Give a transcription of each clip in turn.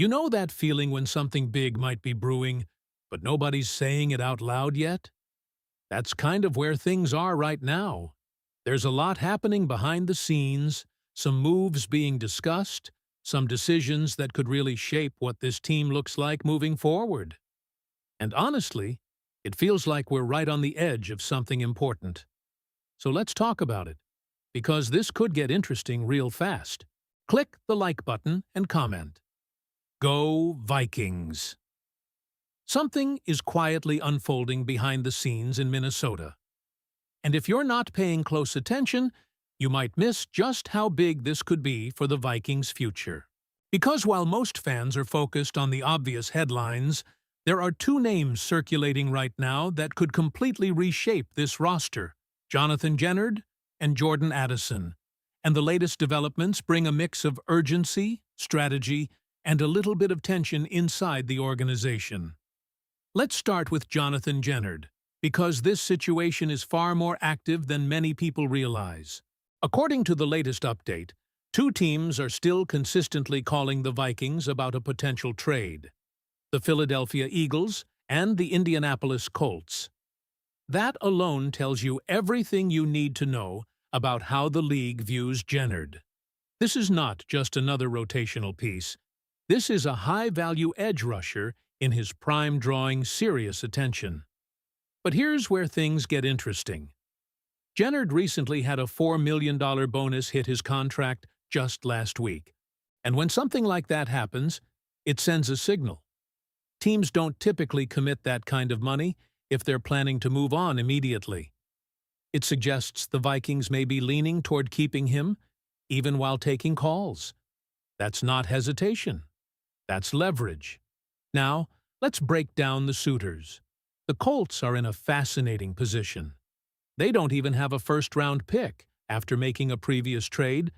You know that feeling when something big might be brewing, but nobody's saying it out loud yet? That's kind of where things are right now. There's a lot happening behind the scenes, some moves being discussed, some decisions that could really shape what this team looks like moving forward. And honestly, it feels like we're right on the edge of something important. So let's talk about it, because this could get interesting real fast. Click the like button and comment. Go Vikings! Something is quietly unfolding behind the scenes in Minnesota. And if you're not paying close attention, you might miss just how big this could be for the Vikings' future. Because while most fans are focused on the obvious headlines, there are two names circulating right now that could completely reshape this roster: Jonathan Jennard and Jordan Addison. And the latest developments bring a mix of urgency, strategy, and a little bit of tension inside the organization. Let's start with Jonathan Jennard, because this situation is far more active than many people realize. According to the latest update, two teams are still consistently calling the Vikings about a potential trade: the Philadelphia Eagles and the Indianapolis Colts. That alone tells you everything you need to know about how the league views Jennard. This is not just another rotational piece. This is a high-value edge rusher in his prime, drawing serious attention. But here's where things get interesting. Jennard recently had a $4 million bonus hit his contract just last week. And when something like that happens, it sends a signal. Teams don't typically commit that kind of money if they're planning to move on immediately. It suggests the Vikings may be leaning toward keeping him, even while taking calls. That's not hesitation. That's leverage. Now, let's break down the suitors. The Colts are in a fascinating position. They don't even have a first-round pick after making a previous trade,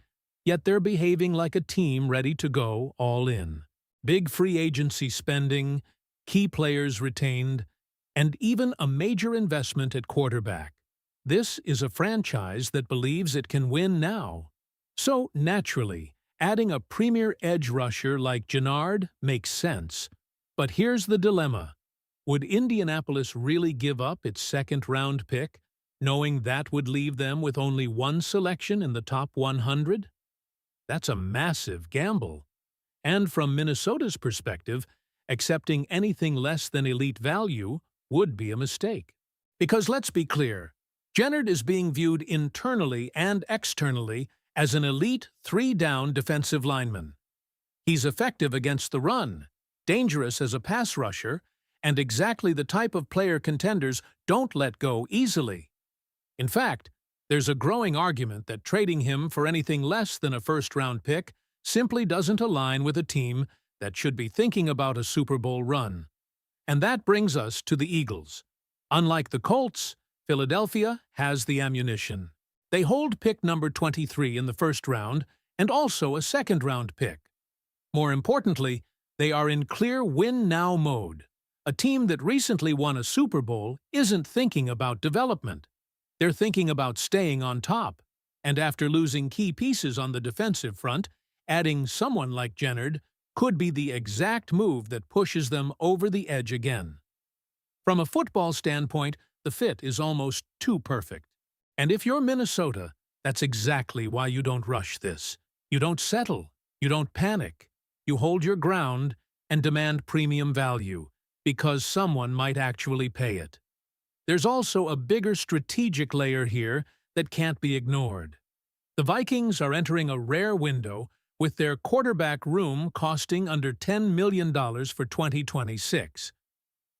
yet they're behaving like a team ready to go all in. Big free agency spending, key players retained, and even a major investment at quarterback. This is a franchise that believes it can win now. So, naturally, adding a premier edge rusher like Jennard makes sense. But here's the dilemma. Would Indianapolis really give up its second-round pick, knowing that would leave them with only one selection in the top 100? That's a massive gamble. And from Minnesota's perspective, accepting anything less than elite value would be a mistake. Because let's be clear, Jennard is being viewed internally and externally as an elite three-down defensive lineman. He's effective against the run, dangerous as a pass rusher, and exactly the type of player contenders don't let go easily. In fact, there's a growing argument that trading him for anything less than a first-round pick simply doesn't align with a team that should be thinking about a Super Bowl run. And that brings us to the Eagles. Unlike the Colts, Philadelphia has the ammunition. They hold pick number 23 in the first round and also a second-round pick. More importantly, they are in clear win-now mode. A team that recently won a Super Bowl isn't thinking about development. They're thinking about staying on top. And after losing key pieces on the defensive front, adding someone like Jennard could be the exact move that pushes them over the edge again. From a football standpoint, the fit is almost too perfect. And if you're Minnesota, that's exactly why you don't rush this. You don't settle. You don't panic. You hold your ground and demand premium value, because someone might actually pay it. There's also a bigger strategic layer here that can't be ignored. The Vikings are entering a rare window with their quarterback room costing under $10 million for 2026.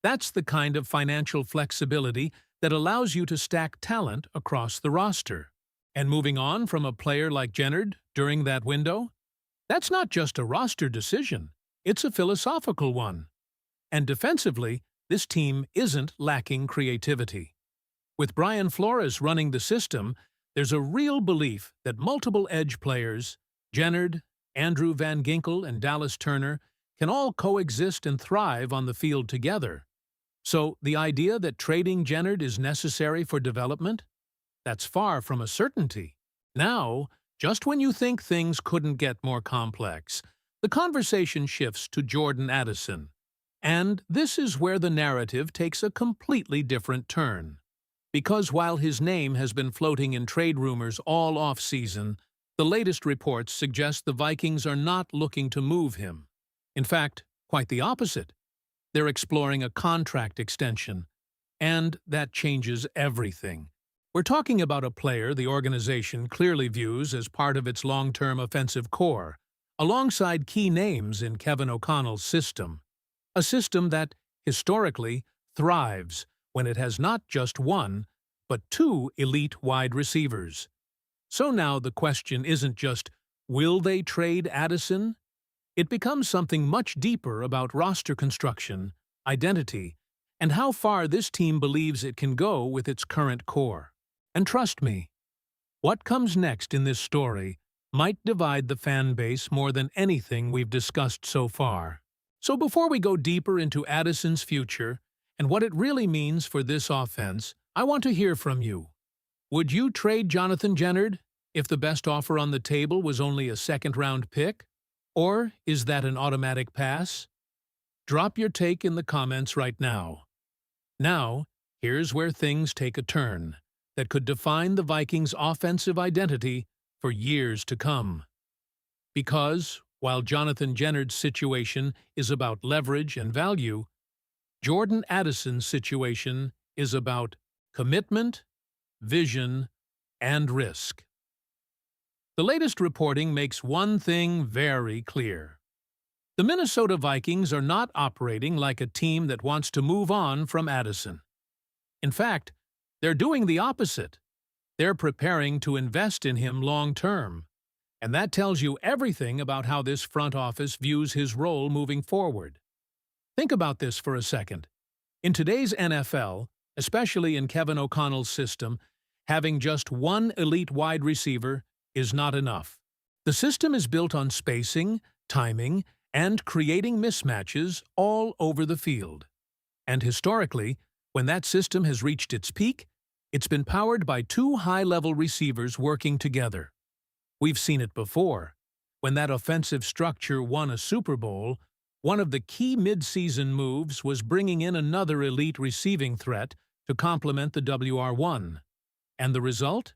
That's the kind of financial flexibility that allows you to stack talent across the roster. And moving on from a player like Jennard during that window? That's not just a roster decision, it's a philosophical one. And defensively, this team isn't lacking creativity. With Brian Flores running the system, there's a real belief that multiple edge players, Jennard, Andrew Van Ginkel, and Dallas Turner, can all coexist and thrive on the field together. So the idea that trading Jennard is necessary for development? That's far from a certainty. Now, just when you think things couldn't get more complex, The conversation shifts to Jordan Addison, and this is where the narrative takes a completely different turn. Because while his name has been floating in trade rumors all off-season, the latest reports suggest the Vikings are not looking to move him. In fact, quite the opposite. They're exploring a contract extension, and that changes everything. We're talking about a player the organization clearly views as part of its long-term offensive core, alongside key names in Kevin O'Connell's system. A system that, historically, thrives when it has not just one, but two elite wide receivers. So now the question isn't just, will they trade Addison? It becomes something much deeper about roster construction, identity, and how far this team believes it can go with its current core. And trust me, what comes next in this story might divide the fan base more than anything we've discussed so far. So before we go deeper into Addison's future and what it really means for this offense, I want to hear from you. Would you trade Jonathan Jennard if the best offer on the table was only a second-round pick? Or is that an automatic pass? Drop your take in the comments right now. Now, here's where things take a turn that could define the Vikings' offensive identity for years to come. Because, while Jonathan Jennard's situation is about leverage and value, Jordan Addison's situation is about commitment, vision, and risk. The latest reporting makes one thing very clear. The Minnesota Vikings are not operating like a team that wants to move on from Addison. In fact, they're doing the opposite. They're preparing to invest in him long-term. And that tells you everything about how this front office views his role moving forward. Think about this for a second. In today's NFL, especially in Kevin O'Connell's system, having just one elite wide receiver is not enough. The system is built on spacing, timing, and creating mismatches all over the field. And historically, when that system has reached its peak, it's been powered by two high-level receivers working together. We've seen it before. When that offensive structure won a Super Bowl, one of the key mid-season moves was bringing in another elite receiving threat to complement the WR1. And the result?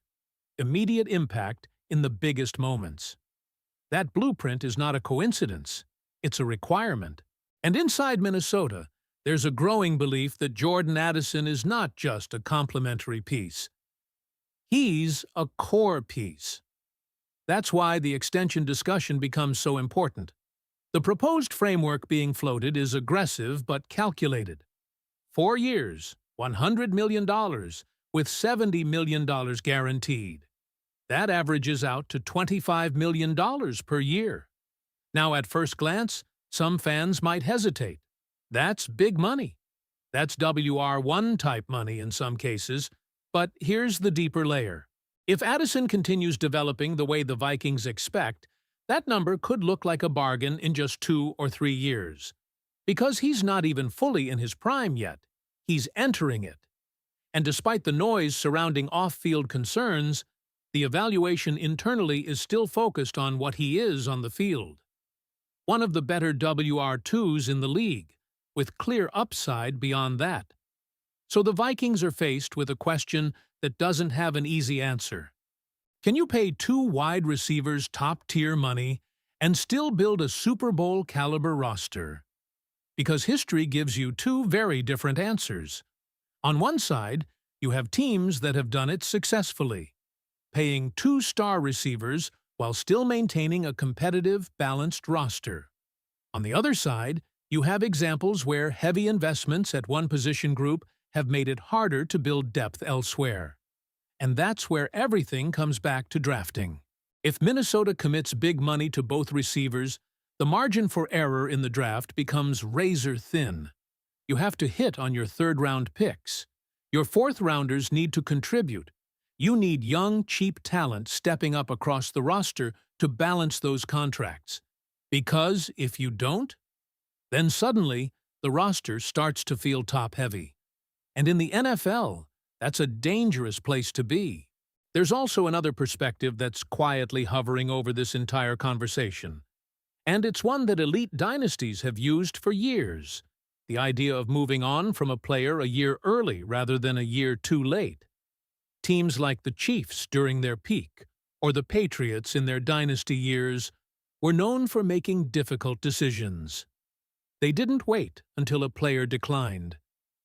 Immediate impact in the biggest moments. That blueprint is not a coincidence. It's a requirement. And inside Minnesota, there's a growing belief that Jordan Addison is not just a complementary piece. He's a core piece. That's why the extension discussion becomes so important. The proposed framework being floated is aggressive but calculated. 4 years, $100 million, with $70 million guaranteed. That averages out to $25 million per year. Now, at first glance, some fans might hesitate. That's big money. That's WR1 type money in some cases. But here's the deeper layer. If Addison continues developing the way the Vikings expect, that number could look like a bargain in just 2 or 3 years. Because he's not even fully in his prime yet. He's entering it. And despite the noise surrounding off-field concerns, the evaluation internally is still focused on what he is on the field. One of the better WR2s in the league, with clear upside beyond that. So the Vikings are faced with a question that doesn't have an easy answer. Can you pay 2 wide receivers top-tier money and still build a Super Bowl-caliber roster? Because history gives you 2 very different answers. On one side, you have teams that have done it successfully, paying 2 star receivers while still maintaining a competitive, balanced roster. On the other side, you have examples where heavy investments at one position group have made it harder to build depth elsewhere. And that's where everything comes back to drafting. If Minnesota commits big money to both receivers, the margin for error in the draft becomes razor thin. You have to hit on your third-round picks. Your fourth-rounders need to contribute. You need young, cheap talent stepping up across the roster to balance those contracts. Because if you don't, then suddenly the roster starts to feel top-heavy. And in the NFL, that's a dangerous place to be. There's also another perspective that's quietly hovering over this entire conversation. And it's one that elite dynasties have used for years. The idea of moving on from a player a year early rather than a year too late. Teams like the Chiefs during their peak, or the Patriots in their dynasty years, were known for making difficult decisions. They didn't wait until a player declined.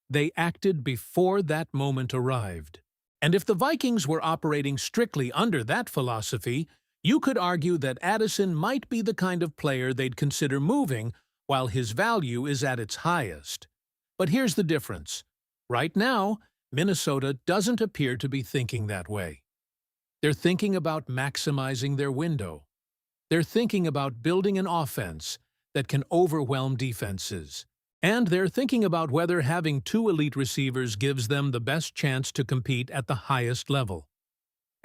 They acted before that moment arrived. And if the Vikings were operating strictly under that philosophy, you could argue that Addison might be the kind of player they'd consider moving while his value is at its highest. But here's the difference. Right now, Minnesota doesn't appear to be thinking that way. They're thinking about maximizing their window. They're thinking about building an offense that can overwhelm defenses. And they're thinking about whether having two elite receivers gives them the best chance to compete at the highest level.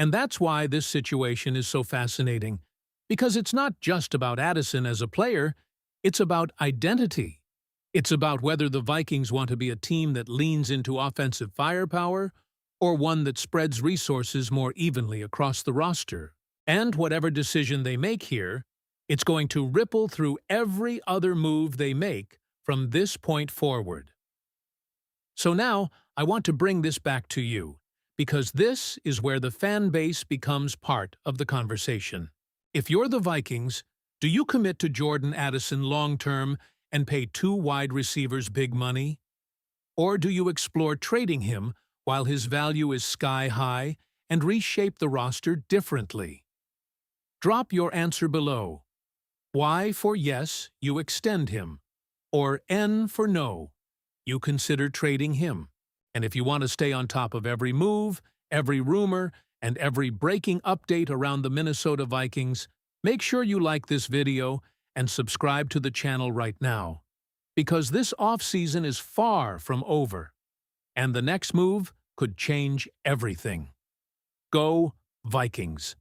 And that's why this situation is so fascinating, because it's not just about Addison as a player, it's about identity. It's about whether the Vikings want to be a team that leans into offensive firepower or one that spreads resources more evenly across the roster. And whatever decision they make here, it's going to ripple through every other move they make from this point forward. So now, I want to bring this back to you, because this is where the fan base becomes part of the conversation. If you're the Vikings, do you commit to Jordan Addison long-term and pay two wide receivers big money? Or do you explore trading him while his value is sky-high and reshape the roster differently? Drop your answer below. Y for yes, you extend him. Or N for no, you consider trading him. And if you want to stay on top of every move, every rumor, and every breaking update around the Minnesota Vikings, make sure you like this video and subscribe to the channel right now. Because this offseason is far from over, and the next move could change everything. Go Vikings!